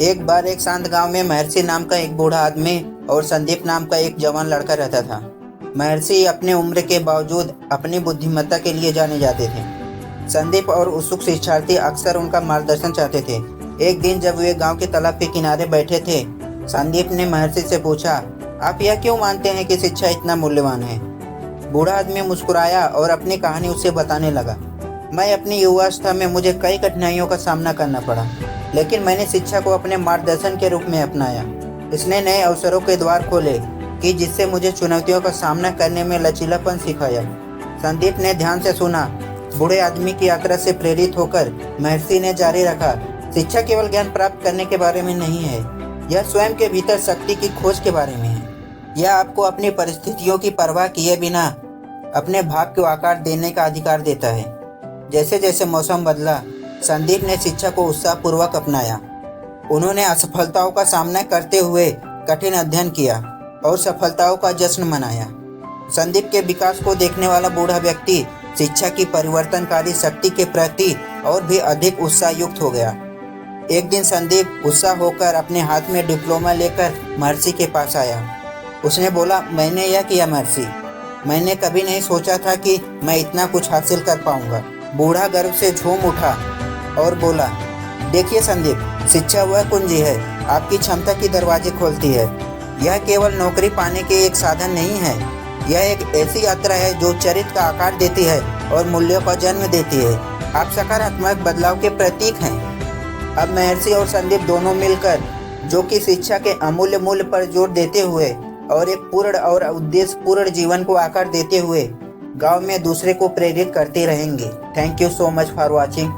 एक बार एक शांत गांव में महर्षि नाम का एक बूढ़ा आदमी और संदीप नाम का एक जवान लड़का रहता था। महर्षि अपने उम्र के बावजूद अपनी बुद्धिमत्ता के लिए जाने जाते थे। संदीप और उत्सुक शिक्षार्थी अक्सर उनका मार्गदर्शन चाहते थे। एक दिन जब वे गांव के तालाब के किनारे बैठे थे, संदीप ने महर्षि से पूछा, आप यह क्यों मानते हैं कि शिक्षा इतना मूल्यवान है? बूढ़ा आदमी मुस्कुराया और अपनी कहानी उससे बताने लगा। मैं अपनी युवावस्था में मुझे कई कठिनाइयों का सामना करना पड़ा, लेकिन मैंने शिक्षा को अपने मार्गदर्शन के रूप में अपनाया। इसने नए अवसरों के द्वार खोले कि जिससे मुझे चुनौतियों का सामना करने में लचीलापन सिखाया। संदीप ने ध्यान से सुना। बूढ़े आदमी की यात्रा से प्रेरित होकर महर्षि ने जारी रखा, शिक्षा केवल ज्ञान प्राप्त करने के बारे में नहीं है, यह स्वयं के भीतर शक्ति की खोज के बारे में है। यह आपको अपनी परिस्थितियों की परवाह किए बिना अपने भाव को आकार देने का अधिकार देता है। जैसे जैसे मौसम बदला, संदीप ने शिक्षा को उत्साहपूर्वक अपनाया। उन्होंने असफलताओं का सामना करते हुए कठिन अध्ययन किया और सफलताओं का जश्न मनाया। संदीप के विकास को देखने वाला बूढ़ा व्यक्ति शिक्षा की परिवर्तनकारी शक्ति के प्रति और भी अधिक उत्साह युक्त हो गया। एक दिन संदीप उत्साह होकर अपने हाथ में डिप्लोमा लेकर महर्षि के पास आया। उसने बोला, मैंने यह किया महर्षि, मैंने कभी नहीं सोचा था कि मैं इतना कुछ हासिल कर पाऊंगा। बूढ़ा गर्व से झूम उठा और बोला, देखिए संदीप, शिक्षा वह कुंजी है, आपकी क्षमता की दरवाजे खोलती है। यह केवल नौकरी पाने के एक साधन नहीं है, यह एक ऐसी यात्रा है जो चरित्र का आकार देती है और मूल्यों का जन्म देती है। आप सकारात्मक बदलाव के प्रतीक हैं। अब महर्षि और संदीप दोनों मिलकर, जो कि शिक्षा के अमूल्य मूल्य पर जोर देते हुए और एक पूर्ण और उद्देश्य पूर्ण जीवन को आकार देते हुए गांव में दूसरे को प्रेरित करते रहेंगे। Thank you so much for watching.